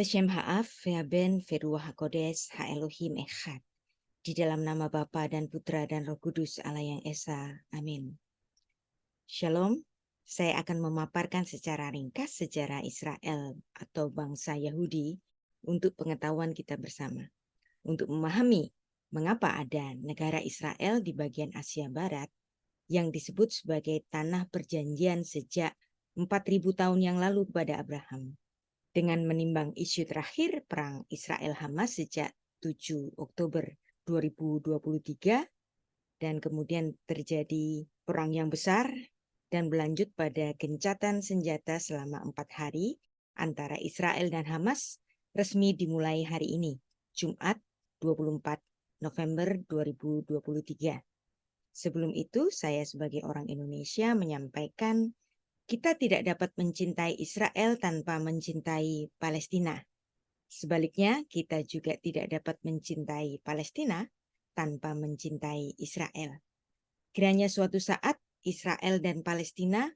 Leshem Ha'af, Ve'aben, Ve'ruach HaKodes, Ha'elohim Echad. Di dalam nama Bapa dan Putra dan Roh Kudus Allah yang Esa. Amin. Shalom, saya akan memaparkan secara ringkas sejarah Israel atau bangsa Yahudi untuk pengetahuan kita bersama. Untuk memahami mengapa ada negara Israel di bagian Asia Barat yang disebut sebagai tanah perjanjian sejak 4.000 tahun yang lalu kepada Abraham. Dengan menimbang isu terakhir perang Israel-Hamas sejak 7 Oktober 2023 dan kemudian terjadi perang yang besar dan berlanjut pada gencatan senjata selama 4 hari antara Israel dan Hamas resmi dimulai hari ini, Jumat 24 November 2023. Sebelum itu, saya sebagai orang Indonesia menyampaikan kita tidak dapat mencintai Israel tanpa mencintai Palestina. Sebaliknya, kita juga tidak dapat mencintai Palestina tanpa mencintai Israel. Kiranya suatu saat Israel dan Palestina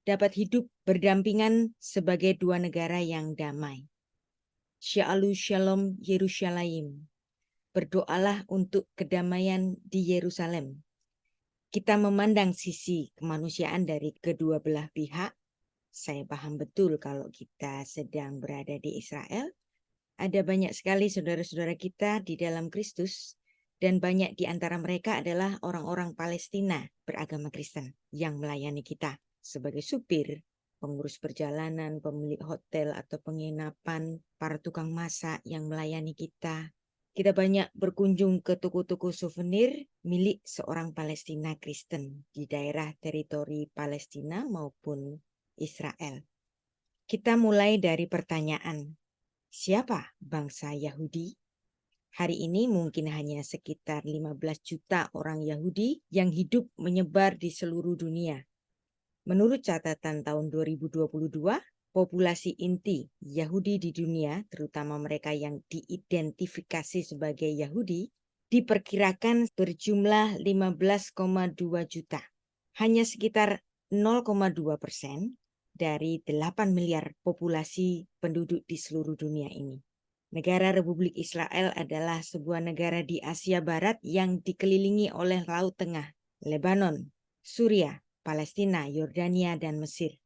dapat hidup berdampingan sebagai dua negara yang damai. Shalom Shalom Yerusalem. Berdoalah untuk kedamaian di Yerusalem. Kita memandang sisi kemanusiaan dari kedua belah pihak. Saya paham betul kalau kita sedang berada di Israel. Ada banyak sekali saudara-saudara kita di dalam Kristus. Dan banyak di antara mereka adalah orang-orang Palestina beragama Kristen yang melayani kita sebagai supir, pengurus perjalanan, pemilik hotel atau penginapan, para tukang masak yang melayani kita. Kita banyak berkunjung ke toko-toko souvenir milik seorang Palestina Kristen di daerah teritori Palestina maupun Israel. Kita mulai dari pertanyaan, siapa bangsa Yahudi? Hari ini mungkin hanya sekitar 15 juta orang Yahudi yang hidup menyebar di seluruh dunia. Menurut catatan tahun 2022, populasi inti Yahudi di dunia, terutama mereka yang diidentifikasi sebagai Yahudi, diperkirakan berjumlah 15,2 juta. Hanya sekitar 0,2% dari 8 miliar populasi penduduk di seluruh dunia ini. Negara Republik Israel adalah sebuah negara di Asia Barat yang dikelilingi oleh Laut Tengah, Lebanon, Suriah, Palestina, Yordania, dan Mesir.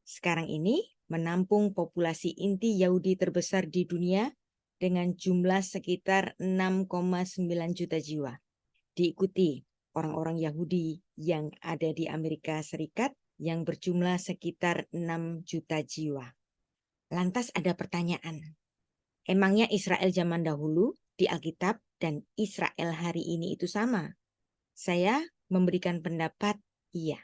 Sekarang ini menampung populasi inti Yahudi terbesar di dunia dengan jumlah sekitar 6,9 juta jiwa. Diikuti orang-orang Yahudi yang ada di Amerika Serikat yang berjumlah sekitar 6 juta jiwa. Lantas ada pertanyaan, emangnya Israel zaman dahulu di Alkitab dan Israel hari ini itu sama? Saya memberikan pendapat iya.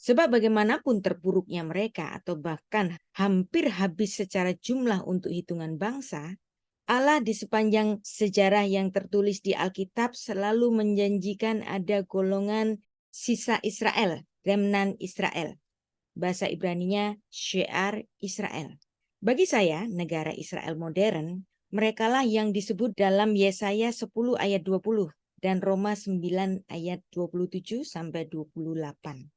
Sebab bagaimanapun terpuruknya mereka atau bahkan hampir habis secara jumlah untuk hitungan bangsa, Allah di sepanjang sejarah yang tertulis di Alkitab selalu menjanjikan ada golongan sisa Israel, remnant Israel. Bahasa Ibraninya Shear Israel. Bagi saya, negara Israel modern, merekalah yang disebut dalam Yesaya 10 ayat 20 dan Roma 9 ayat 27 sampai 28.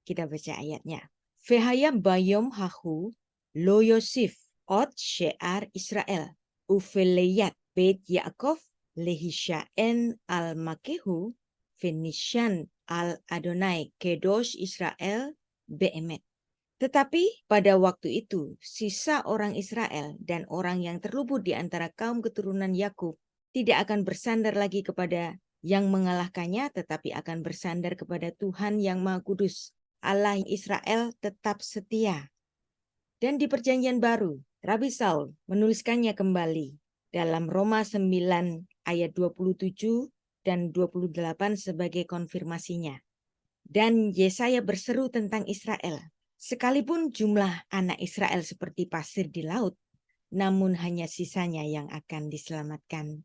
Kita baca ayatnya. Vehaya bayom hahu lo Yosef ot she'ar Israel uveleyat bet Yaakov lehishaen al makehu fenishan al Adonai kedosh Israel beemet. Tetapi pada waktu itu sisa orang Israel dan orang yang terluput di antara kaum keturunan Yakub tidak akan bersandar lagi kepada yang mengalahkannya, tetapi akan bersandar kepada Tuhan yang Maha Kudus. Allah Israel tetap setia. Dan di perjanjian baru, Rabi Saul menuliskannya kembali dalam Roma 9 ayat 27 dan 28 sebagai konfirmasinya. Dan Yesaya berseru tentang Israel. Sekalipun jumlah anak Israel seperti pasir di laut, namun hanya sisanya yang akan diselamatkan.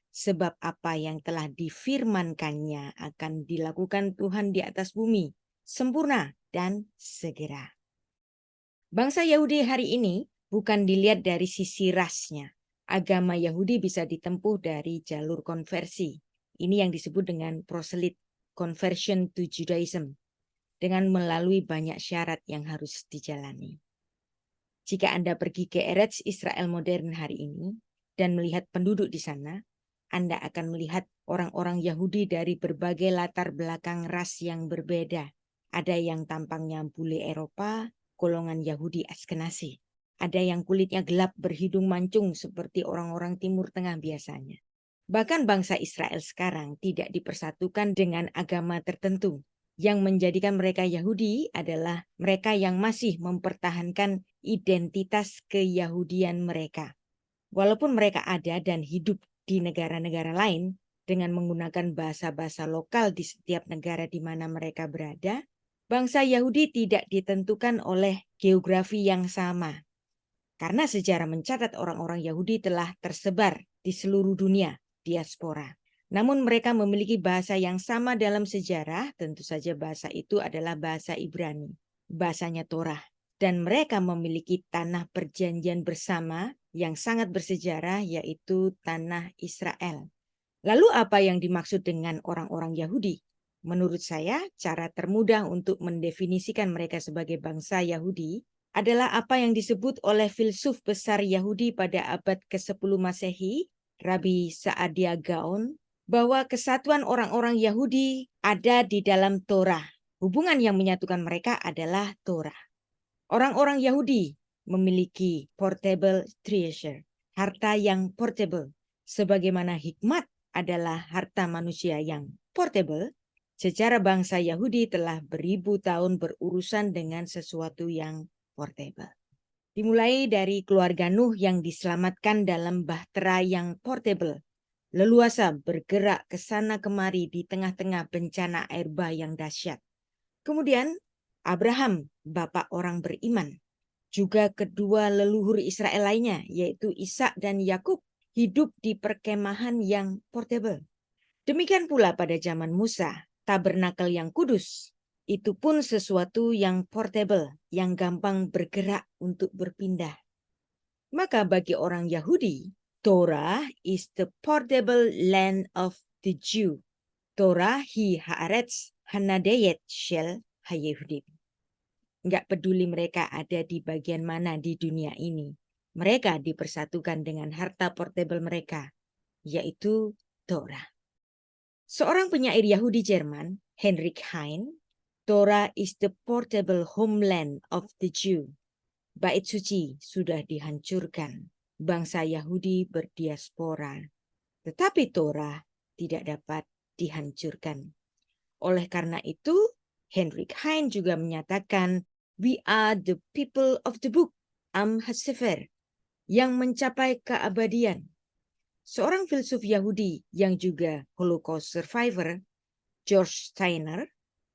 Sebab apa yang telah difirmankannya akan dilakukan Tuhan di atas bumi, sempurna dan segera. Bangsa Yahudi hari ini bukan dilihat dari sisi rasnya. Agama Yahudi bisa ditempuh dari jalur konversi. Ini yang disebut dengan proselyte, conversion to Judaism, dengan melalui banyak syarat yang harus dijalani. Jika Anda pergi ke Eretz Israel modern hari ini dan melihat penduduk di sana, Anda akan melihat orang-orang Yahudi dari berbagai latar belakang ras yang berbeda. Ada yang tampangnya bule Eropa, golongan Yahudi Askenazi. Ada yang kulitnya gelap berhidung mancung seperti orang-orang Timur Tengah biasanya. Bahkan bangsa Israel sekarang tidak dipersatukan dengan agama tertentu. Yang menjadikan mereka Yahudi adalah mereka yang masih mempertahankan identitas keyahudian mereka. Walaupun mereka ada dan hidup di negara-negara lain dengan menggunakan bahasa-bahasa lokal di setiap negara di mana mereka berada, bangsa Yahudi tidak ditentukan oleh geografi yang sama. Karena sejarah mencatat orang-orang Yahudi telah tersebar di seluruh dunia, diaspora. Namun mereka memiliki bahasa yang sama dalam sejarah, tentu saja bahasa itu adalah bahasa Ibrani, bahasanya Torah. Dan mereka memiliki tanah perjanjian bersama yang sangat bersejarah, yaitu tanah Israel. Lalu apa yang dimaksud dengan orang-orang Yahudi? Menurut saya, cara termudah untuk mendefinisikan mereka sebagai bangsa Yahudi adalah apa yang disebut oleh filsuf besar Yahudi pada abad ke-10 Masehi, Rabbi Saadia Gaon, bahwa kesatuan orang-orang Yahudi ada di dalam Torah. Hubungan yang menyatukan mereka adalah Torah. Orang-orang Yahudi memiliki portable treasure, harta yang portable. Sebagaimana hikmat adalah harta manusia yang portable, sejarah bangsa Yahudi telah beribu tahun berurusan dengan sesuatu yang portable. Dimulai dari keluarga Nuh yang diselamatkan dalam bahtera yang portable, leluasa bergerak ke sana kemari di tengah-tengah bencana air bah yang dahsyat. Kemudian Abraham, bapak orang beriman, juga kedua leluhur Israel lainnya, yaitu Ishak dan Yakub, hidup di perkemahan yang portable. Demikian pula pada zaman Musa, tabernakel yang kudus, itu pun sesuatu yang portable, yang gampang bergerak untuk berpindah. Maka bagi orang Yahudi, Torah is the portable land of the Jew. Torah hi haaretz hanadeyet shel hayehudim. Enggak peduli mereka ada di bagian mana di dunia ini. Mereka dipersatukan dengan harta portable mereka, yaitu Torah. Seorang penyair Yahudi Jerman, Heinrich Heine, Torah is the portable homeland of the Jew. Bait suci sudah dihancurkan. Bangsa Yahudi berdiaspora. Tetapi Torah tidak dapat dihancurkan. Oleh karena itu, Heinrich Heine juga menyatakan, we are the people of the book, Am HaSefer, yang mencapai keabadian. Seorang filsuf Yahudi yang juga Holocaust survivor, George Steiner,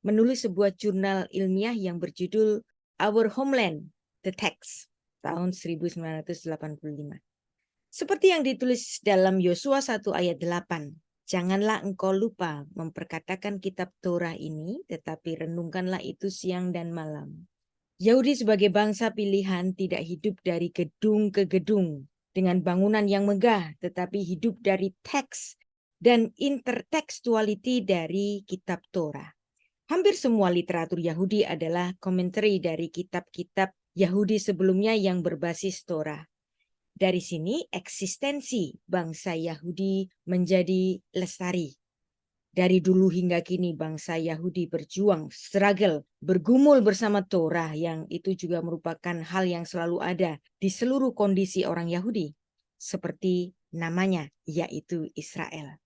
menulis sebuah jurnal ilmiah yang berjudul Our Homeland, The Text, tahun 1985. Seperti yang ditulis dalam Yosua 1 ayat 8, janganlah engkau lupa memperkatakan kitab Torah ini, tetapi renungkanlah itu siang dan malam. Yahudi sebagai bangsa pilihan tidak hidup dari gedung ke gedung dengan bangunan yang megah, tetapi hidup dari teks dan intertekstuality dari kitab Torah. Hampir semua literatur Yahudi adalah komentari dari kitab-kitab Yahudi sebelumnya yang berbasis Torah. Dari sini eksistensi bangsa Yahudi menjadi lestari. Dari dulu hingga kini bangsa Yahudi berjuang, struggle, bergumul bersama Torah yang itu juga merupakan hal yang selalu ada di seluruh kondisi orang Yahudi. Seperti namanya, yaitu Israel.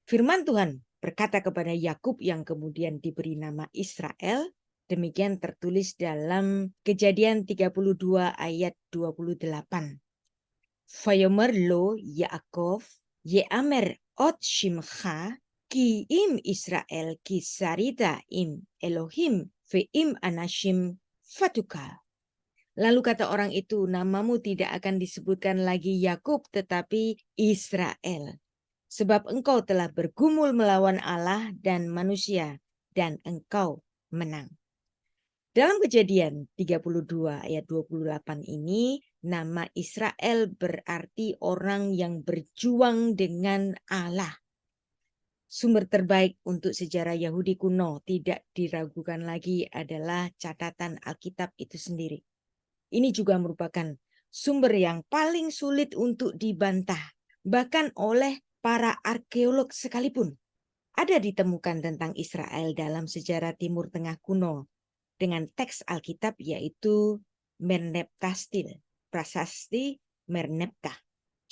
Firman Tuhan berkata kepada Yakub yang kemudian diberi nama Israel, demikian tertulis dalam Kejadian 32 ayat 28. Vayomer lo Yaakov, Yeamer ot shimcha, ki im Israel ki sarita im Elohim ve'im anashim fatukal. Lalu kata orang itu, namamu tidak akan disebutkan lagi Yakub tetapi Israel. Sebab engkau telah bergumul melawan Allah dan manusia dan engkau menang. Dalam Kejadian 32 ayat 28 ini, nama Israel berarti orang yang berjuang dengan Allah. Sumber terbaik untuk sejarah Yahudi kuno tidak diragukan lagi adalah catatan Alkitab itu sendiri. Ini juga merupakan sumber yang paling sulit untuk dibantah, bahkan oleh para arkeolog sekalipun. Ada ditemukan tentang Israel dalam sejarah Timur Tengah kuno dengan teks Alkitab yaitu Merneptah-stil, prasasti Merneptah.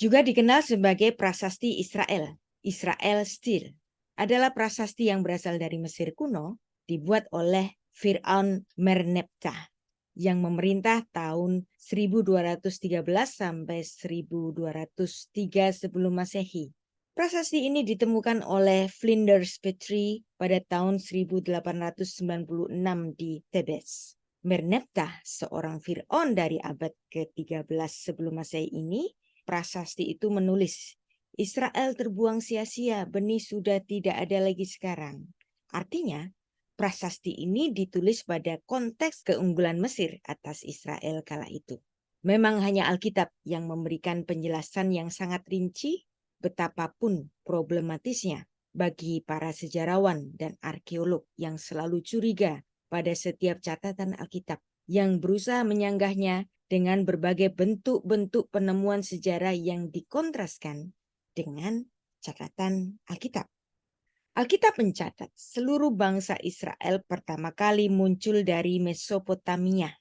Juga dikenal sebagai prasasti Israel, Israel-stil. Adalah prasasti yang berasal dari Mesir kuno, dibuat oleh Fir'aun Merneptah yang memerintah tahun 1213 sampai 1203 sebelum Masehi. Prasasti ini ditemukan oleh Flinders Petrie pada tahun 1896 di Thebes. Merneptah, seorang Fir'aun dari abad ke-13 sebelum Masehi ini, prasasti itu menulis, Israel terbuang sia-sia, benih sudah tidak ada lagi sekarang. Artinya, prasasti ini ditulis pada konteks keunggulan Mesir atas Israel kala itu. Memang hanya Alkitab yang memberikan penjelasan yang sangat rinci, betapapun problematisnya bagi para sejarawan dan arkeolog yang selalu curiga pada setiap catatan Alkitab yang berusaha menyanggahnya dengan berbagai bentuk-bentuk penemuan sejarah yang dikontraskan dengan catatan Alkitab. Alkitab mencatat seluruh bangsa Israel pertama kali muncul dari Mesopotamia.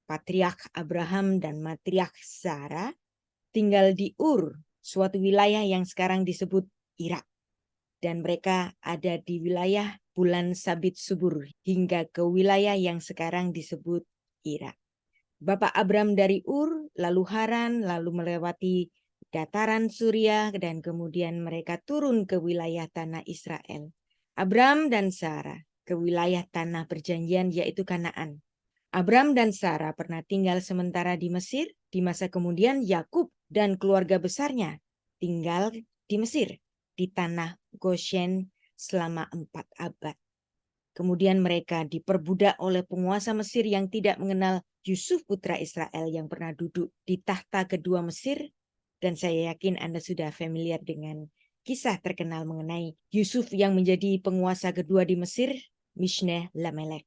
Patriark Abraham dan matriark Sarah tinggal di Ur, suatu wilayah yang sekarang disebut Irak. Dan mereka ada di wilayah bulan sabit subur hingga ke wilayah yang sekarang disebut Irak. Bapak Abram dari Ur, lalu Haran, lalu melewati dataran Suriah, dan kemudian mereka turun ke wilayah tanah Israel. Abram dan Sarah ke wilayah tanah perjanjian yaitu Kanaan. Abram dan Sarah pernah tinggal sementara di Mesir, di masa kemudian Yakub dan keluarga besarnya tinggal di Mesir, di tanah Goshen selama 4 abad. Kemudian mereka diperbudak oleh penguasa Mesir yang tidak mengenal Yusuf putra Israel yang pernah duduk di tahta kedua Mesir. Dan saya yakin Anda sudah familiar dengan kisah terkenal mengenai Yusuf yang menjadi penguasa kedua di Mesir, Mishneh Lamelek.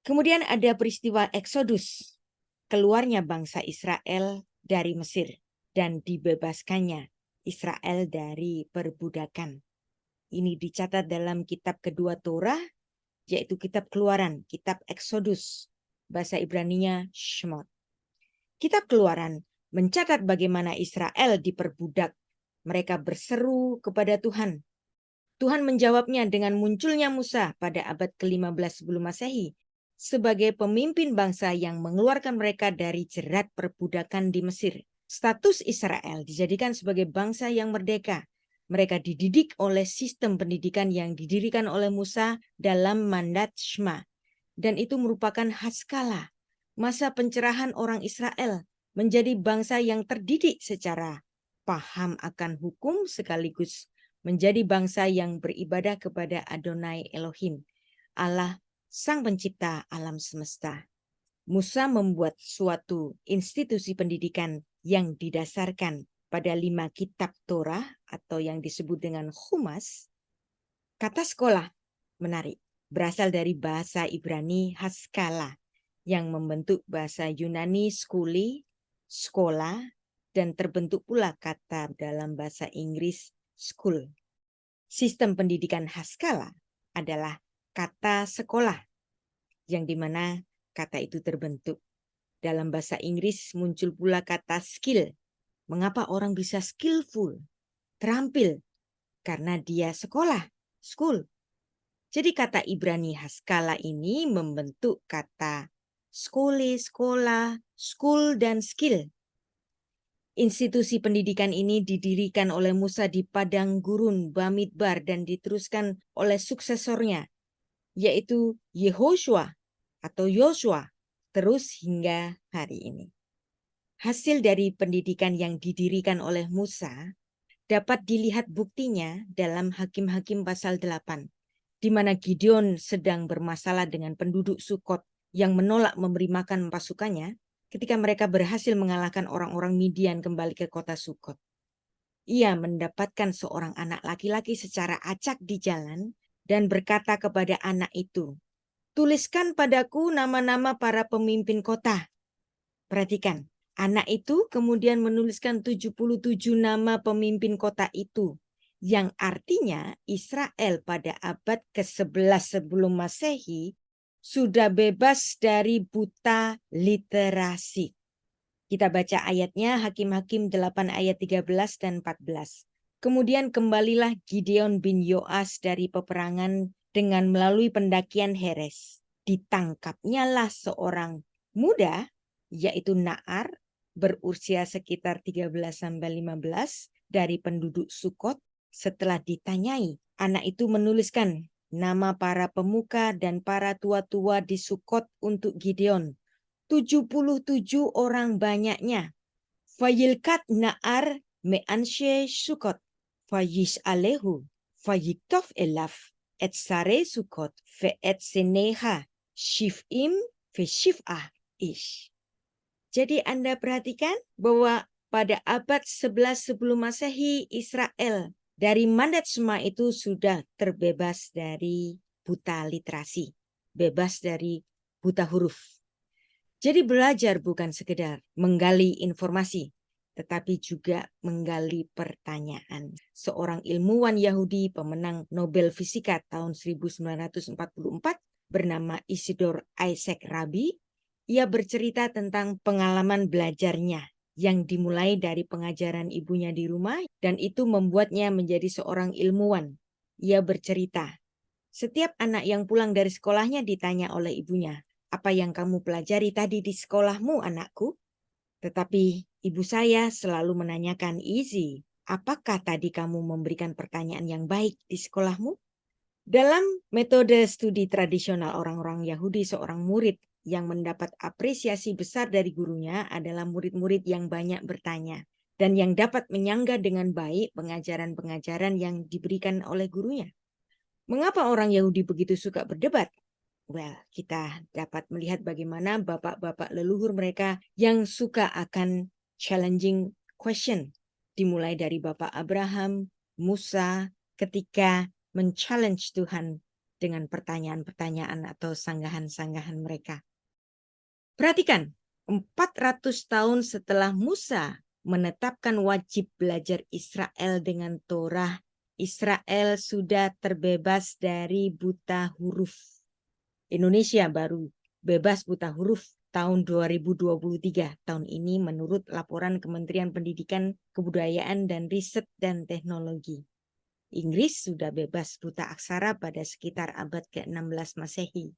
Kemudian ada peristiwa Eksodus, keluarnya bangsa Israel dari Mesir dan dibebaskannya Israel dari perbudakan. Ini dicatat dalam kitab kedua Torah, yaitu kitab Keluaran, kitab Eksodus, bahasa Ibraninya Shemot. Kitab Keluaran mencatat bagaimana Israel diperbudak. Mereka berseru kepada Tuhan. Tuhan menjawabnya dengan munculnya Musa pada abad ke-15 sebelum Masehi sebagai pemimpin bangsa yang mengeluarkan mereka dari jerat perbudakan di Mesir. Status Israel dijadikan sebagai bangsa yang merdeka. Mereka dididik oleh sistem pendidikan yang didirikan oleh Musa dalam mandat Shema. Dan itu merupakan haskalah, masa pencerahan orang Israel menjadi bangsa yang terdidik secara paham akan hukum sekaligus menjadi bangsa yang beribadah kepada Adonai Elohim, Allah Sang Pencipta alam semesta. Musa membuat suatu institusi pendidikan yang didasarkan pada 5 kitab Torah atau yang disebut dengan Chumas. Kata sekolah, menarik, berasal dari bahasa Ibrani haskala yang membentuk bahasa Yunani skuli, sekolah, dan terbentuk pula kata dalam bahasa Inggris school. Sistem pendidikan haskala adalah kata sekolah, yang dimana kata itu terbentuk. Dalam bahasa Inggris muncul pula kata skill. Mengapa orang bisa skillful, terampil? Karena dia sekolah, school. Jadi kata Ibrani haskala ini membentuk kata skole, sekolah, school, dan skill. Institusi pendidikan ini didirikan oleh Musa di padang gurun Bamidbar dan diteruskan oleh suksesornya, yaitu Yehoshua atau Yosua, terus hingga hari ini. Hasil dari pendidikan yang didirikan oleh Musa dapat dilihat buktinya dalam Hakim-Hakim pasal 8, di mana Gideon sedang bermasalah dengan penduduk Sukot yang menolak memberi makan pasukannya ketika mereka berhasil mengalahkan orang-orang Midian kembali ke kota Sukot. Ia mendapatkan seorang anak laki-laki secara acak di jalan dan berkata kepada anak itu, "Tuliskan padaku nama-nama para pemimpin kota." Perhatikan, anak itu kemudian menuliskan 77 nama pemimpin kota itu, yang artinya Israel pada abad ke-11 sebelum Masehi sudah bebas dari buta literasi. Kita baca ayatnya Hakim-Hakim 8 ayat 13 dan 14. Kemudian kembalilah Gideon bin Yoas dari peperangan dengan melalui pendakian Heres. Ditangkapnyalah seorang muda, yaitu Naar, berusia sekitar 13-15 dari penduduk Sukot. Setelah ditanyai, anak itu menuliskan nama para pemuka dan para tua-tua di Sukot untuk Gideon. 77 orang banyaknya. Fayilkat Naar me'anshe Sukot, Fayish alehu, Fayiktof elaf, et sare Sukot, fe et seneha, shif'im, fe shif'ah ish. Jadi Anda perhatikan bahwa pada abad 11 sebelum Masehi, Israel dari mandat Shema itu sudah terbebas dari buta literasi, bebas dari buta huruf. Jadi belajar bukan sekedar menggali informasi, tetapi juga menggali pertanyaan. Seorang ilmuwan Yahudi pemenang Nobel Fisika tahun 1944 bernama Isidor Isaac Rabi, ia bercerita tentang pengalaman belajarnya yang dimulai dari pengajaran ibunya di rumah dan itu membuatnya menjadi seorang ilmuwan. Ia bercerita, setiap anak yang pulang dari sekolahnya ditanya oleh ibunya, "Apa yang kamu pelajari tadi di sekolahmu, anakku?" Tetapi ibu saya selalu menanyakan, "Izzy, apakah tadi kamu memberikan pertanyaan yang baik di sekolahmu?" Dalam metode studi tradisional orang-orang Yahudi, seorang murid yang mendapat apresiasi besar dari gurunya adalah murid-murid yang banyak bertanya dan yang dapat menyangga dengan baik pengajaran-pengajaran yang diberikan oleh gurunya. Mengapa orang Yahudi begitu suka berdebat? Well, kita dapat melihat bagaimana bapak-bapak leluhur mereka yang suka akan challenging question. Dimulai dari Bapak Abraham, Musa, ketika men-challenge Tuhan dengan pertanyaan-pertanyaan atau sanggahan-sanggahan mereka. Perhatikan, 400 tahun setelah Musa menetapkan wajib belajar Israel dengan Torah, Israel sudah terbebas dari buta huruf. Indonesia baru bebas buta huruf tahun 2023. Tahun ini menurut laporan Kementerian Pendidikan, Kebudayaan, dan Riset dan Teknologi. Inggris sudah bebas buta aksara pada sekitar abad ke-16 Masehi.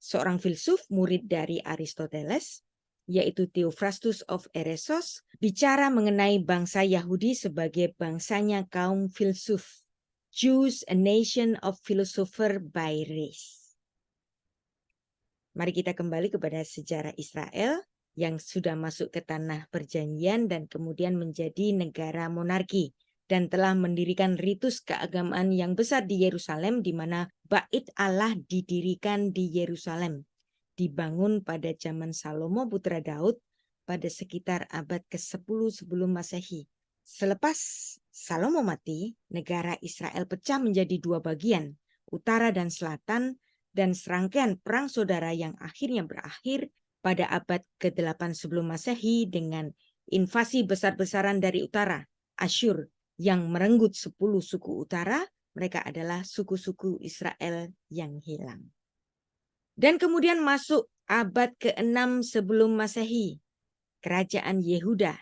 Seorang filsuf murid dari Aristoteles, yaitu Theophrastus of Eresos, bicara mengenai bangsa Yahudi sebagai bangsanya kaum filsuf. Jews, a nation of philosopher by race. Mari kita kembali kepada sejarah Israel yang sudah masuk ke tanah perjanjian dan kemudian menjadi negara monarki dan telah mendirikan ritus keagamaan yang besar di Yerusalem, di mana Bait Allah didirikan di Yerusalem. Dibangun pada zaman Salomo putra Daud pada sekitar abad ke-10 sebelum Masehi. Selepas Salomo mati, negara Israel pecah menjadi dua bagian, utara dan selatan, dan serangkaian perang saudara yang akhirnya berakhir pada abad ke-8 sebelum Masehi dengan invasi besar-besaran dari utara, Asyur, yang merenggut 10 suku utara. Mereka adalah suku-suku Israel yang hilang. Dan kemudian masuk abad ke-6 sebelum Masehi, kerajaan Yehuda,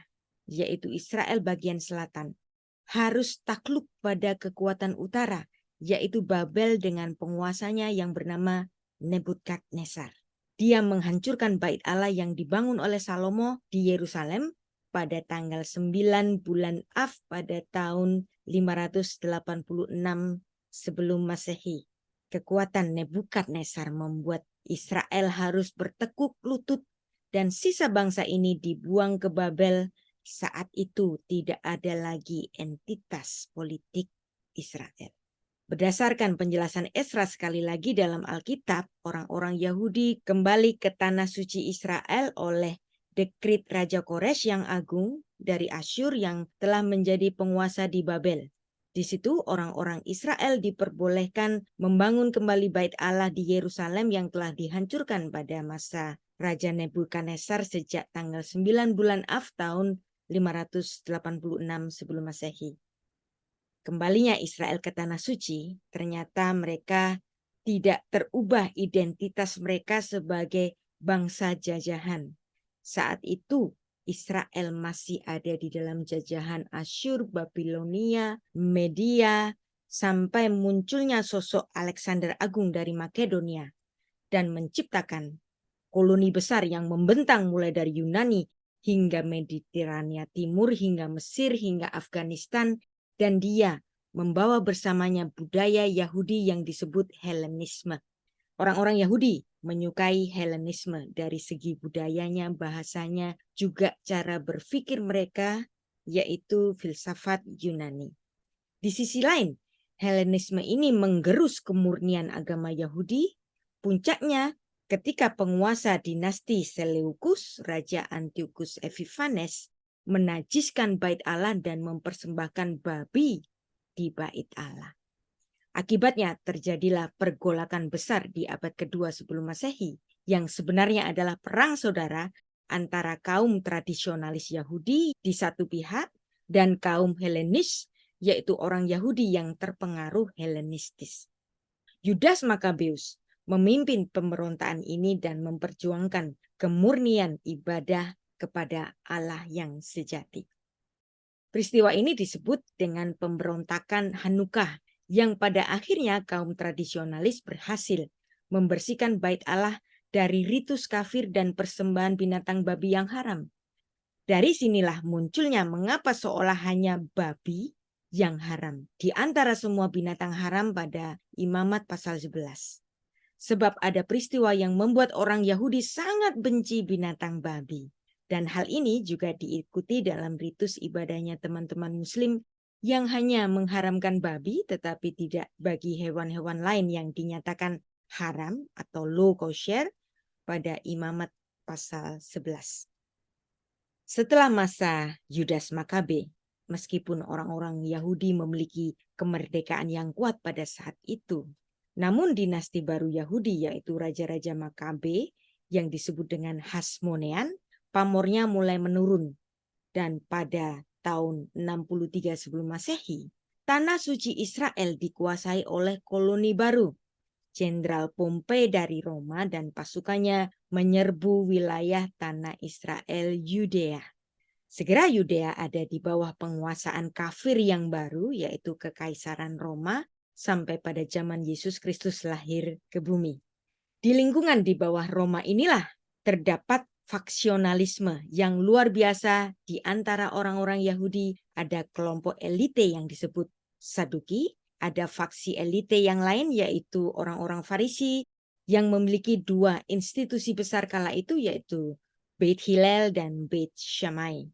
yaitu Israel bagian selatan, harus takluk pada kekuatan utara, yaitu Babel dengan penguasanya yang bernama Nebukadnezar. Dia menghancurkan bait Allah yang dibangun oleh Salomo di Yerusalem pada tanggal 9 bulan Av pada tahun 586 sebelum Masehi. Kekuatan Nebukadnezar membuat Israel harus bertekuk lutut dan sisa bangsa ini dibuang ke Babel. Saat itu tidak ada lagi entitas politik Israel. Berdasarkan penjelasan Esra sekali lagi dalam Alkitab, orang-orang Yahudi kembali ke tanah suci Israel oleh dekrit Raja Kores yang agung dari Asyur yang telah menjadi penguasa di Babel. Di situ orang-orang Israel diperbolehkan membangun kembali bait Allah di Yerusalem yang telah dihancurkan pada masa Raja Nebukadnezar sejak tanggal 9 bulan Av tahun 586 sebelum Masehi. Kembalinya Israel ke Tanah Suci, ternyata mereka tidak terubah identitas mereka sebagai bangsa jajahan. Saat itu Israel masih ada di dalam jajahan Asyur, Babilonia, Media, sampai munculnya sosok Alexander Agung dari Makedonia dan menciptakan koloni besar yang membentang mulai dari Yunani hingga Mediterania Timur, hingga Mesir, hingga Afghanistan, dan dia membawa bersamanya budaya Yahudi yang disebut Helenisme. Orang-orang Yahudi menyukai Helenisme dari segi budayanya, bahasanya, juga cara berpikir mereka, yaitu filsafat Yunani. Di sisi lain, Helenisme ini menggerus kemurnian agama Yahudi. Puncaknya ketika penguasa dinasti Seleukus, Raja Antiochus Epiphanes, menajiskan bait Allah dan mempersembahkan babi di bait Allah. Akibatnya terjadilah pergolakan besar di abad kedua sebelum Masehi, yang sebenarnya adalah perang saudara antara kaum tradisionalis Yahudi di satu pihak dan kaum Helenis, yaitu orang Yahudi yang terpengaruh Helenistis. Yudas Makabeus memimpin pemberontakan ini dan memperjuangkan kemurnian ibadah kepada Allah yang sejati. Peristiwa ini disebut dengan pemberontakan Hanukah, yang pada akhirnya kaum tradisionalis berhasil membersihkan bait Allah dari ritus kafir dan persembahan binatang babi yang haram. Dari sinilah munculnya mengapa seolah hanya babi yang haram di antara semua binatang haram pada Imamat pasal 11. Sebab ada peristiwa yang membuat orang Yahudi sangat benci binatang babi. Dan hal ini juga diikuti dalam ritus ibadahnya teman-teman Muslim yang hanya mengharamkan babi tetapi tidak bagi hewan-hewan lain yang dinyatakan haram atau low kosher pada Imamat pasal 11. Setelah masa Yudas Makabe, meskipun orang-orang Yahudi memiliki kemerdekaan yang kuat pada saat itu, namun dinasti baru Yahudi yaitu Raja-Raja Makabe yang disebut dengan Hasmonean, pamornya mulai menurun. Dan pada tahun 63 sebelum Masehi, Tanah Suci Israel dikuasai oleh koloni baru. Jenderal Pompei dari Roma dan pasukannya menyerbu wilayah tanah Israel Yudea. Segera Yudea ada di bawah penguasaan kafir yang baru, yaitu Kekaisaran Roma, sampai pada zaman Yesus Kristus lahir ke bumi. Di lingkungan di bawah Roma inilah terdapat faksionalisme yang luar biasa di antara orang-orang Yahudi. Ada kelompok elite yang disebut Saduki, ada faksi elite yang lain yaitu orang-orang Farisi yang memiliki dua institusi besar kala itu, yaitu Beit Hillel dan Beit Shammai.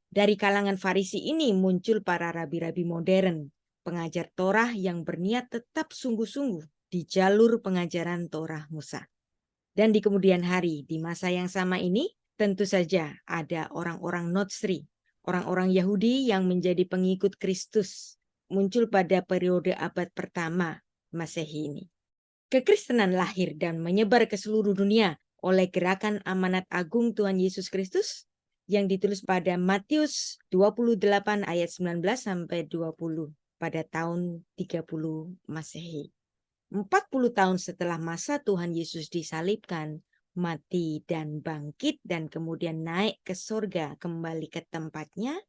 Dari kalangan Farisi ini muncul para rabi-rabi modern, pengajar Torah yang berniat tetap sungguh-sungguh di jalur pengajaran Torah Musa. Dan di kemudian hari, di masa yang sama ini, tentu saja ada orang-orang Notsri, orang-orang Yahudi yang menjadi pengikut Kristus, muncul pada periode abad pertama Masehi ini. Kekristenan lahir dan menyebar ke seluruh dunia oleh gerakan amanat agung Tuhan Yesus Kristus yang ditulis pada Matius 28 ayat 19 sampai 20 pada tahun 30 Masehi. 40 tahun setelah masa Tuhan Yesus disalibkan, mati dan bangkit dan kemudian naik ke surga kembali ke tempatnya,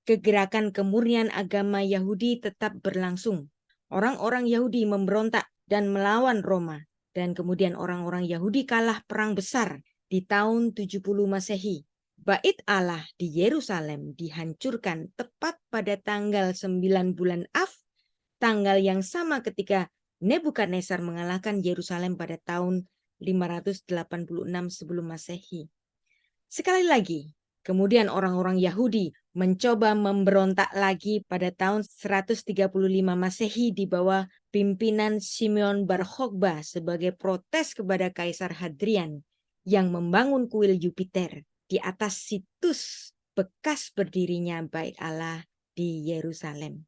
kegerakan kemurnian agama Yahudi tetap berlangsung. Orang-orang Yahudi memberontak dan melawan Roma, dan kemudian orang-orang Yahudi kalah perang besar di tahun 70 Masehi. Bait Allah di Yerusalem dihancurkan tepat pada tanggal 9 bulan Av, tanggal yang sama ketika Nebukadnezar mengalahkan Yerusalem pada tahun 586 sebelum Masehi. Sekali lagi, kemudian orang-orang Yahudi mencoba memberontak lagi pada tahun 135 Masehi di bawah pimpinan Simeon Bar Kokhba sebagai protes kepada Kaisar Hadrian yang membangun kuil Jupiter di atas situs bekas berdirinya Bait Allah di Yerusalem.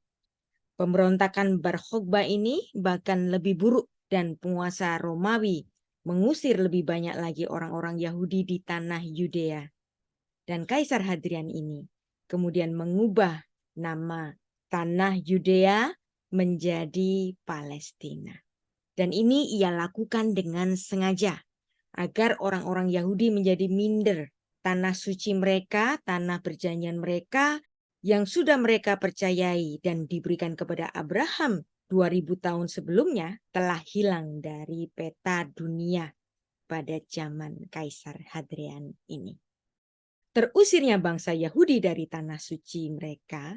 Pemberontakan Bar Kokhba ini bahkan lebih buruk dan penguasa Romawi mengusir lebih banyak lagi orang-orang Yahudi di tanah Yudea. Dan Kaisar Hadrian ini kemudian mengubah nama tanah Yudea menjadi Palestina. Dan ini ia lakukan dengan sengaja agar orang-orang Yahudi menjadi minder tanah suci mereka, tanah perjanjian mereka yang sudah mereka percayai dan diberikan kepada Abraham 2000 tahun sebelumnya telah hilang dari peta dunia pada zaman Kaisar Hadrian ini. Terusirnya bangsa Yahudi dari tanah suci mereka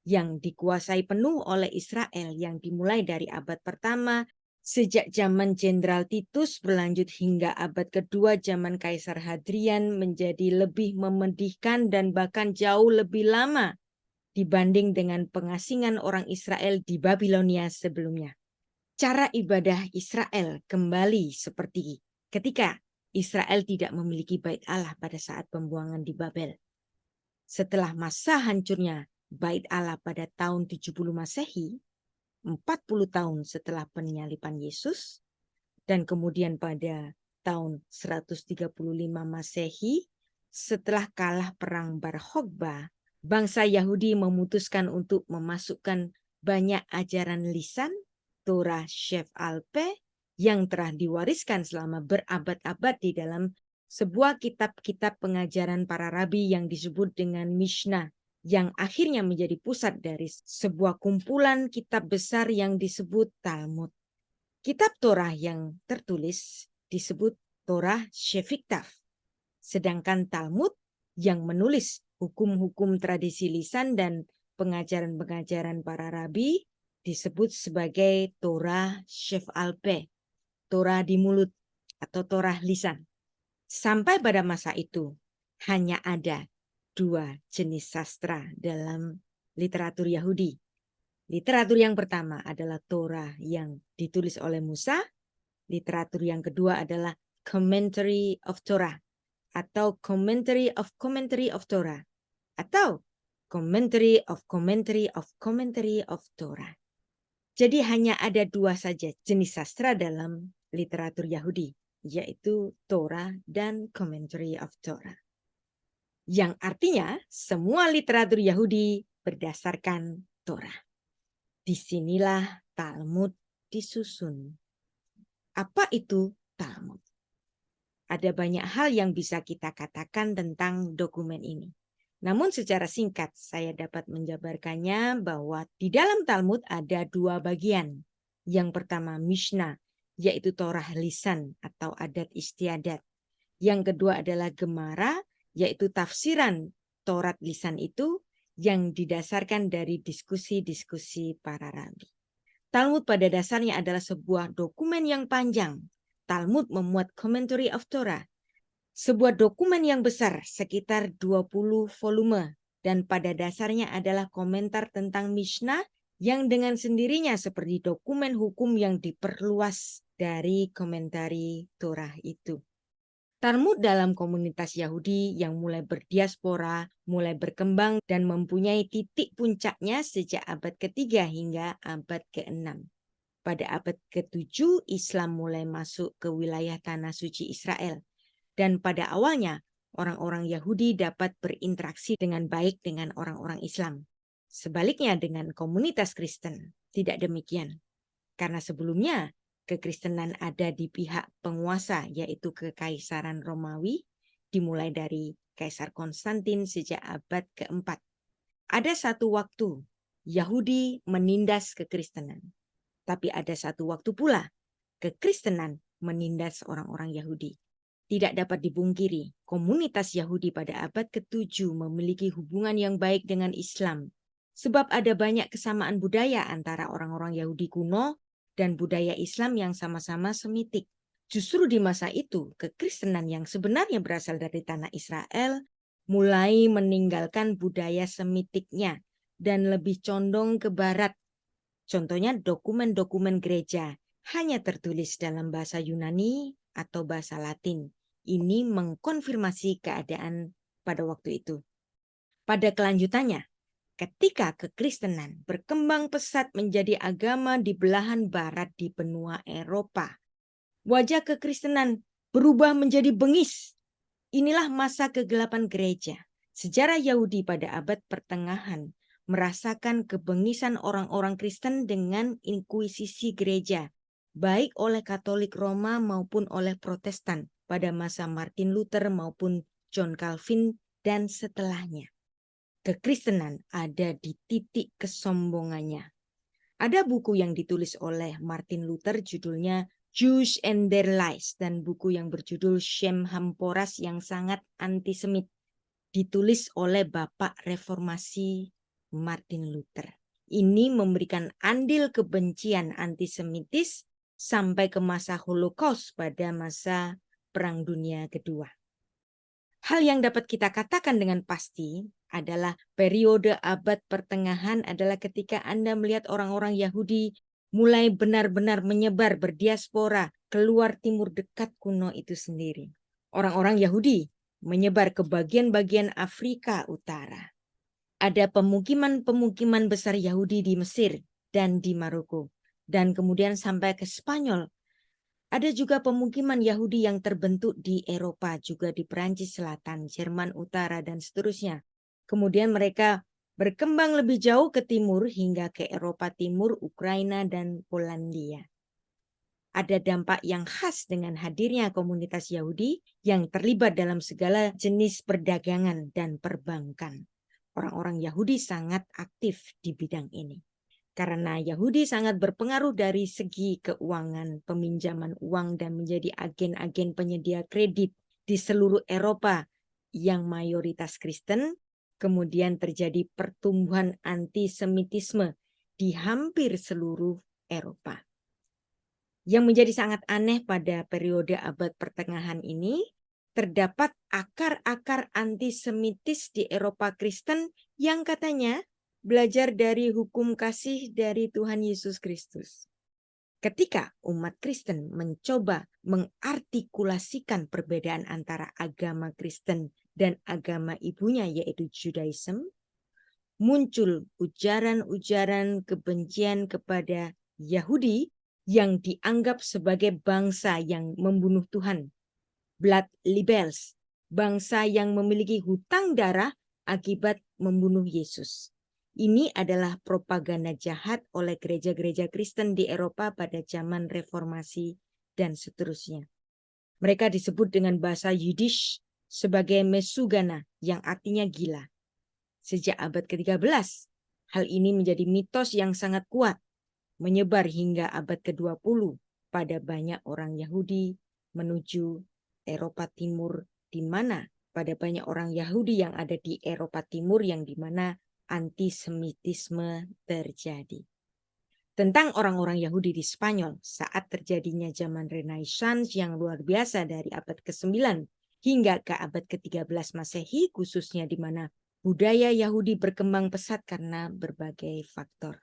yang dikuasai penuh oleh Israel yang dimulai dari abad pertama sejak zaman Jenderal Titus berlanjut hingga abad kedua zaman Kaisar Hadrian menjadi lebih memedihkan dan bahkan jauh lebih lama dibanding dengan pengasingan orang Israel di Babilonia sebelumnya. Cara ibadah Israel kembali seperti ketika Israel tidak memiliki bait Allah pada saat pembuangan di Babel. Setelah masa hancurnya bait Allah pada tahun 70 Masehi, 40 tahun setelah penyaliban Yesus, dan kemudian pada tahun 135 Masehi, setelah kalah perang Bar Kokhba, bangsa Yahudi memutuskan untuk memasukkan banyak ajaran lisan, Torah Shef-al Peh, yang telah diwariskan selama berabad-abad di dalam sebuah kitab-kitab pengajaran para rabi yang disebut dengan Mishnah, yang akhirnya menjadi pusat dari sebuah kumpulan kitab besar yang disebut Talmud. Kitab Torah yang tertulis disebut Torah Shefiktav, sedangkan Talmud yang menulis hukum-hukum tradisi lisan dan pengajaran-pengajaran para rabi disebut sebagai Torah Shef-al Peh, Torah di mulut atau Torah lisan. Sampai pada masa itu hanya ada dua jenis sastra dalam literatur Yahudi. Literatur yang pertama adalah Torah yang ditulis oleh Musa. Literatur yang kedua adalah Commentary of Torah atau Commentary of Torah atau Commentary of Torah. Jadi hanya ada dua saja jenis sastra dalam literatur Yahudi, yaitu Torah dan Commentary of Torah. Yang artinya semua literatur Yahudi berdasarkan Torah. Disinilah Talmud disusun. Apa itu Talmud? Ada banyak hal yang bisa kita katakan tentang dokumen ini. Namun secara singkat saya dapat menjabarkannya bahwa di dalam Talmud ada dua bagian. Yang pertama Mishnah, yaitu Torah lisan atau adat istiadat. Yang kedua adalah Gemara, yaitu tafsiran Taurat lisan itu yang didasarkan dari diskusi-diskusi para rabi. Talmud pada dasarnya adalah sebuah dokumen yang panjang. Talmud memuat Commentary of Torah, sebuah dokumen yang besar sekitar 20 volume dan pada dasarnya adalah komentar tentang Mishnah yang dengan sendirinya seperti dokumen hukum yang diperluas dari komentari Torah itu. Talmud dalam komunitas Yahudi yang mulai berdiaspora, mulai berkembang dan mempunyai titik puncaknya sejak abad ketiga hingga abad ke-6. Pada abad ke-7 Islam mulai masuk ke wilayah tanah suci Israel. Dan pada awalnya orang-orang Yahudi dapat berinteraksi dengan baik dengan orang-orang Islam. Sebaliknya dengan komunitas Kristen, tidak demikian. Karena sebelumnya kekristenan ada di pihak penguasa, yaitu Kekaisaran Romawi, dimulai dari Kaisar Konstantin sejak abad ke-4. Ada satu waktu Yahudi menindas kekristenan, tapi ada satu waktu pula kekristenan menindas orang-orang Yahudi. Tidak dapat dipungkiri, komunitas Yahudi pada abad ke-7 memiliki hubungan yang baik dengan Islam, sebab ada banyak kesamaan budaya antara orang-orang Yahudi kuno dan budaya Islam yang sama-sama Semitik. Justru di masa itu, kekristenan yang sebenarnya berasal dari tanah Israel mulai meninggalkan budaya Semitiknya dan lebih condong ke barat. Contohnya dokumen-dokumen gereja hanya tertulis dalam bahasa Yunani atau bahasa Latin. Ini mengkonfirmasi keadaan pada waktu itu. Pada kelanjutannya, ketika kekristenan berkembang pesat menjadi agama di belahan barat di benua Eropa, Wajah kekristenan berubah menjadi bengis. Inilah masa kegelapan gereja. Sejarah Yahudi pada abad pertengahan merasakan kebengisan orang-orang Kristen dengan inkuisisi gereja, baik oleh Katolik Roma maupun oleh Protestan pada masa Martin Luther maupun John Calvin dan setelahnya. Kekristenan ada di titik kesombongannya. Ada buku yang ditulis oleh Martin Luther judulnya Jews and Their Lies dan buku yang berjudul Shem Hamporas yang sangat antisemit ditulis oleh Bapak Reformasi Martin Luther. Ini memberikan andil kebencian antisemitis sampai ke masa Holocaust pada masa Perang Dunia Kedua. Hal yang dapat kita katakan dengan pasti adalah periode abad pertengahan adalah ketika Anda melihat orang-orang Yahudi mulai benar-benar menyebar berdiaspora keluar timur dekat kuno itu sendiri. Orang-orang Yahudi menyebar ke bagian-bagian Afrika Utara. Ada pemukiman-pemukiman besar Yahudi di Mesir dan di Maroko. Dan kemudian sampai ke Spanyol. Ada juga pemukiman Yahudi yang terbentuk di Eropa, juga di Perancis Selatan, Jerman Utara, dan seterusnya. Kemudian mereka berkembang lebih jauh ke timur hingga ke Eropa Timur, Ukraina, dan Polandia. Ada dampak yang khas dengan hadirnya komunitas Yahudi yang terlibat dalam segala jenis perdagangan dan perbankan. Orang-orang Yahudi sangat aktif di bidang ini. Karena Yahudi sangat berpengaruh dari segi keuangan, peminjaman uang, dan menjadi agen-agen penyedia kredit di seluruh Eropa yang mayoritas Kristen, kemudian terjadi pertumbuhan antisemitisme di hampir seluruh Eropa. Yang menjadi sangat aneh pada periode abad pertengahan ini, terdapat akar-akar antisemitis di Eropa Kristen yang katanya belajar dari hukum kasih dari Tuhan Yesus Kristus. Ketika umat Kristen mencoba mengartikulasikan perbedaan antara agama Kristen dan agama ibunya yaitu Judaism, muncul ujaran-ujaran kebencian kepada Yahudi yang dianggap sebagai bangsa yang membunuh Tuhan. Blood libels, bangsa yang memiliki hutang darah akibat membunuh Yesus. Ini adalah propaganda jahat oleh gereja-gereja Kristen di Eropa pada zaman reformasi dan seterusnya. Mereka disebut dengan bahasa Yiddish sebagai mesugana yang artinya gila. Sejak abad ke-13, hal ini menjadi mitos yang sangat kuat, menyebar hingga abad ke-20 pada banyak orang Yahudi menuju Eropa Timur, di mana pada banyak orang Yahudi yang ada di Eropa Timur yang di mana antisemitisme terjadi. Tentang orang-orang Yahudi di Spanyol saat terjadinya zaman Renaissance yang luar biasa dari abad ke-9 hingga ke abad ke-13 Masehi, khususnya di mana budaya Yahudi berkembang pesat karena berbagai faktor.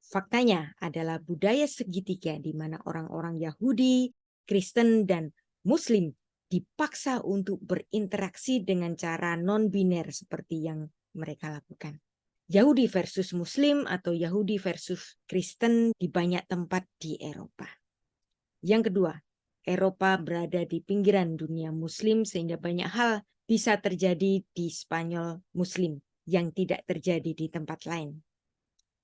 Faktanya adalah budaya segitiga di mana orang-orang Yahudi, Kristen, dan Muslim dipaksa untuk berinteraksi dengan cara non-biner seperti yang mereka lakukan. Yahudi versus Muslim atau Yahudi versus Kristen di banyak tempat di Eropa. Yang kedua, Eropa berada di pinggiran dunia Muslim sehingga banyak hal bisa terjadi di Spanyol Muslim yang tidak terjadi di tempat lain.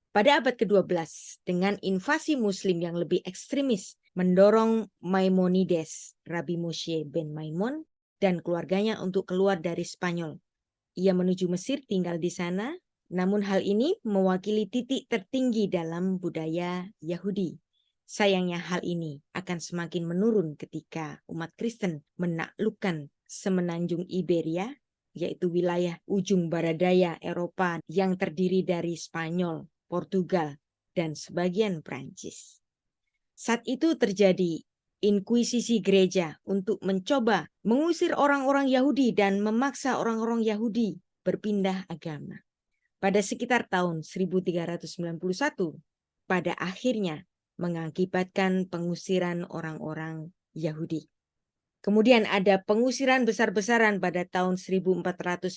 Pada abad ke-12, dengan invasi Muslim yang lebih ekstremis, mendorong Maimonides, Rabi Moshe ben Maimon, dan keluarganya untuk keluar dari Spanyol. Ia menuju Mesir, tinggal di sana, namun hal ini mewakili titik tertinggi dalam budaya Yahudi. Sayangnya hal ini akan semakin menurun ketika umat Kristen menaklukkan semenanjung Iberia, yaitu wilayah ujung barat daya Eropa yang terdiri dari Spanyol, Portugal, dan sebagian Prancis. Saat itu terjadi inkuisisi gereja untuk mencoba mengusir orang-orang Yahudi dan memaksa orang-orang Yahudi berpindah agama. Pada sekitar tahun 1391, pada akhirnya mengakibatkan pengusiran orang-orang Yahudi. Kemudian ada pengusiran besar-besaran pada tahun 1492.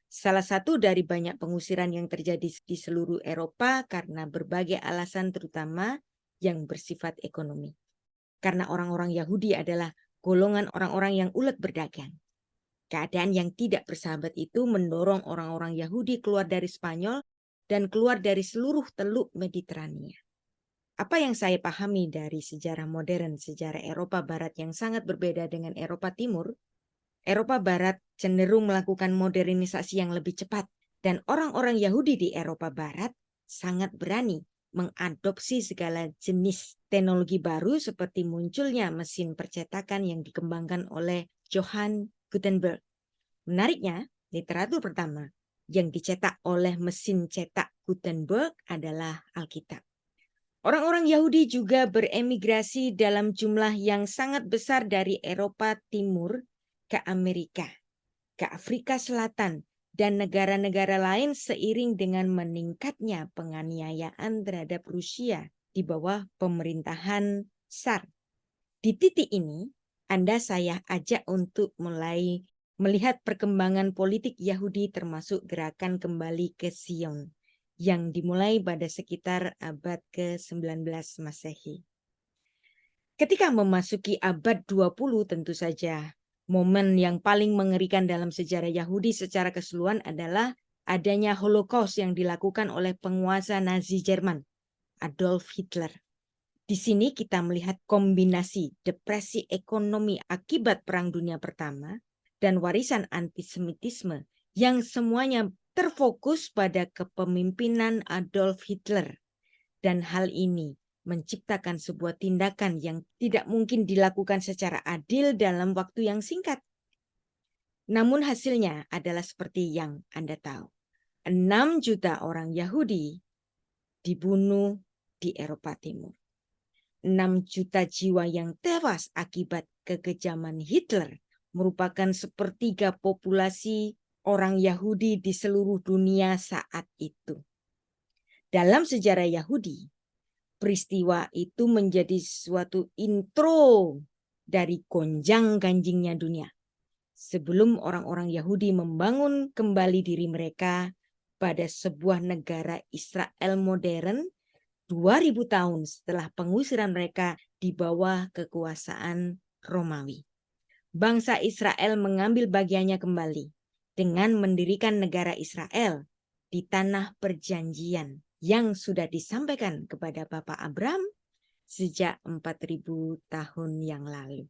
Salah satu dari banyak pengusiran yang terjadi di seluruh Eropa karena berbagai alasan terutama yang bersifat ekonomi. karena orang-orang Yahudi adalah golongan orang-orang yang ulet berdagang. Keadaan yang tidak bersahabat itu mendorong orang-orang Yahudi keluar dari Spanyol dan keluar dari seluruh teluk Mediterania. Apa yang saya pahami dari sejarah modern, sejarah Eropa Barat yang sangat berbeda dengan Eropa Timur, Eropa Barat cenderung melakukan modernisasi yang lebih cepat, dan orang-orang Yahudi di Eropa Barat sangat berani mengadopsi segala jenis teknologi baru seperti munculnya mesin percetakan yang dikembangkan oleh Johann Gutenberg. Menariknya, literatur pertama yang dicetak oleh mesin cetak Gutenberg adalah Alkitab. Orang-orang Yahudi juga beremigrasi dalam jumlah yang sangat besar dari Eropa Timur ke Amerika, ke Afrika Selatan, dan negara-negara lain seiring dengan meningkatnya penganiayaan terhadap Rusia di bawah pemerintahan Tsar. Di titik ini, Anda saya ajak untuk mulai melihat perkembangan politik Yahudi termasuk gerakan kembali ke Sion yang dimulai pada sekitar abad ke-19 Masehi. Ketika memasuki abad 20 tentu saja momen yang paling mengerikan dalam sejarah Yahudi secara keseluruhan adalah adanya Holocaust yang dilakukan oleh penguasa Nazi Jerman, Adolf Hitler. Di sini kita melihat kombinasi depresi ekonomi akibat Perang Dunia Pertama dan warisan antisemitisme yang semuanya terfokus pada kepemimpinan Adolf Hitler. Dan hal ini menciptakan sebuah tindakan yang tidak mungkin dilakukan secara adil dalam waktu yang singkat. Namun hasilnya adalah seperti yang Anda tahu. 6 juta orang Yahudi dibunuh di Eropa Timur. 6 juta jiwa yang tewas akibat kekejaman Hitler merupakan sepertiga populasi orang Yahudi di seluruh dunia saat itu. Dalam sejarah Yahudi, peristiwa itu menjadi suatu intro dari gonjang-ganjingnya dunia. Sebelum orang-orang Yahudi membangun kembali diri mereka pada sebuah negara Israel modern, 2000 tahun setelah pengusiran mereka di bawah kekuasaan Romawi. Bangsa Israel mengambil bagiannya kembali dengan mendirikan negara Israel di tanah perjanjian yang sudah disampaikan kepada Bapak Abraham sejak 4000 tahun yang lalu.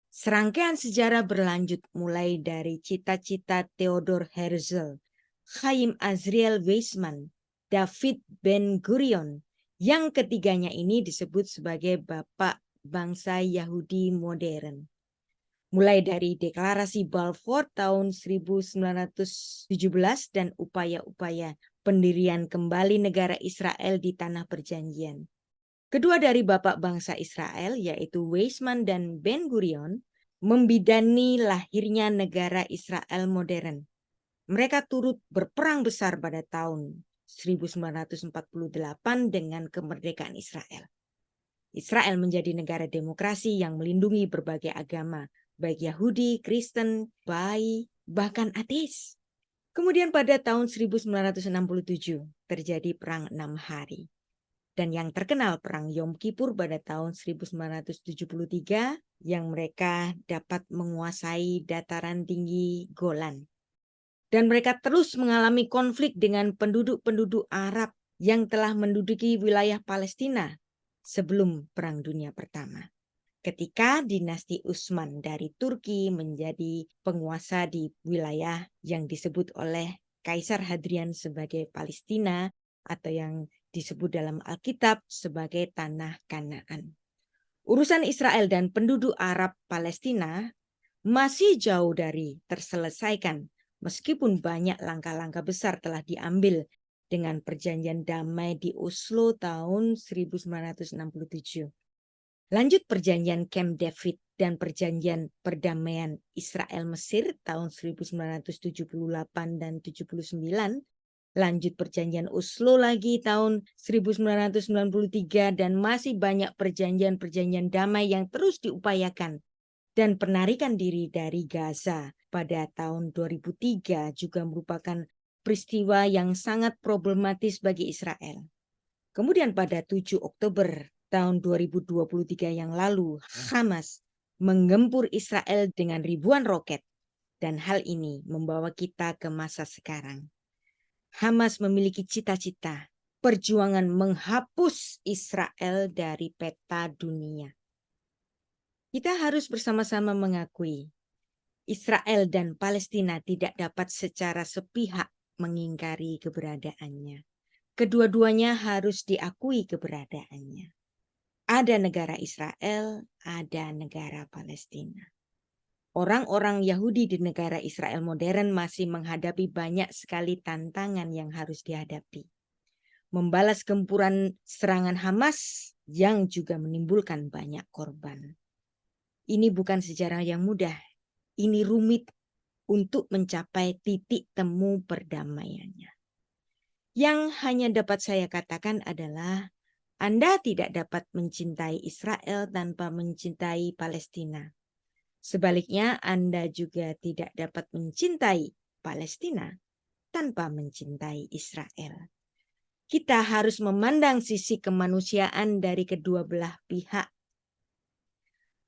Serangkaian sejarah berlanjut mulai dari cita-cita Theodor Herzl, Chaim Azriel Weizmann, David Ben-Gurion. Yang ketiganya ini disebut sebagai Bapak bangsa Yahudi modern. Mulai dari deklarasi Balfour tahun 1917 dan upaya-upaya pendirian kembali negara Israel di tanah perjanjian. Kedua dari bapak bangsa Israel yaitu Weizmann dan Ben-Gurion membidani lahirnya negara Israel modern. Mereka turut berperang besar pada tahun 1948 dengan kemerdekaan Israel. Israel menjadi negara demokrasi yang melindungi berbagai agama, baik Yahudi, Kristen, Baha'i, bahkan ateis. Kemudian pada tahun 1967 terjadi Perang 6 Hari. Dan yang terkenal Perang Yom Kippur pada tahun 1973 yang mereka dapat menguasai dataran tinggi Golan. Dan mereka terus mengalami konflik dengan penduduk-penduduk Arab yang telah menduduki wilayah Palestina sebelum Perang Dunia Pertama. Ketika dinasti Utsman dari Turki menjadi penguasa di wilayah yang disebut oleh Kaisar Hadrian sebagai Palestina atau yang disebut dalam Alkitab sebagai Tanah Kanaan. Urusan Israel dan penduduk Arab Palestina masih jauh dari terselesaikan meskipun banyak langkah-langkah besar telah diambil dengan perjanjian damai di Oslo tahun 1967. Lanjut perjanjian Camp David dan perjanjian perdamaian Israel-Mesir tahun 1978 dan 79. Lanjut perjanjian Oslo lagi tahun 1993 dan masih banyak perjanjian-perjanjian damai yang terus diupayakan. Dan penarikan diri dari Gaza pada tahun 2003 juga merupakan peristiwa yang sangat problematis bagi Israel. Kemudian pada 7 Oktober tahun 2023 yang lalu, Hamas menggempur Israel dengan ribuan roket. Dan hal ini membawa kita ke masa sekarang. Hamas memiliki cita-cita, perjuangan menghapus Israel dari peta dunia. Kita harus bersama-sama mengakui, Israel dan Palestina tidak dapat secara sepihak mengingkari keberadaannya. Kedua-duanya harus diakui keberadaannya. Ada negara Israel, ada negara Palestina. Orang-orang Yahudi di negara Israel modern masih menghadapi banyak sekali tantangan yang harus dihadapi. Membalas gempuran serangan Hamas yang juga menimbulkan banyak korban. Ini bukan sejarah yang mudah. Ini rumit untuk mencapai titik temu perdamaiannya. Yang hanya dapat saya katakan adalah Anda tidak dapat mencintai Israel tanpa mencintai Palestina. Sebaliknya, Anda juga tidak dapat mencintai Palestina tanpa mencintai Israel. Kita harus memandang sisi kemanusiaan dari kedua belah pihak.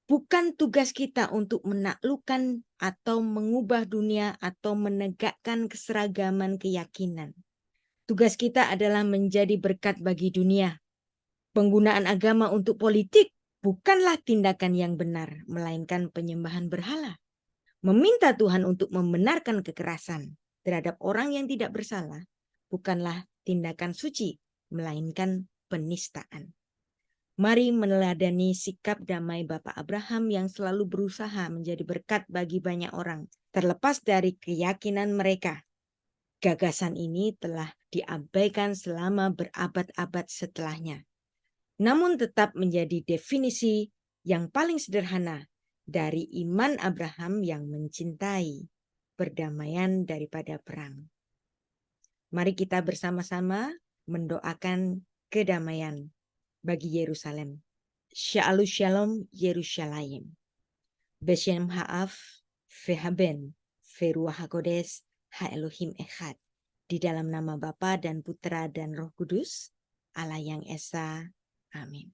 Bukan tugas kita untuk menaklukkan atau mengubah dunia atau menegakkan keseragaman keyakinan. Tugas kita adalah menjadi berkat bagi dunia. Penggunaan agama untuk politik bukanlah tindakan yang benar, melainkan penyembahan berhala. Meminta Tuhan untuk membenarkan kekerasan terhadap orang yang tidak bersalah bukanlah tindakan suci, melainkan penistaan. Mari meneladani sikap damai Bapak Abraham yang selalu berusaha menjadi berkat bagi banyak orang, terlepas dari keyakinan mereka. Gagasan ini telah diabaikan selama berabad-abad setelahnya, namun tetap menjadi definisi yang paling sederhana dari iman Abraham yang mencintai perdamaian daripada perang. Mari kita bersama-sama mendoakan kedamaian bagi Yerusalem. Shalom Shalom Yerusalem. Beshem Ha'af Vehaben Veruah HaKodes HaElohim Echad. Di dalam nama Bapa dan Putra dan Roh Kudus, Allah yang Esa. Amin.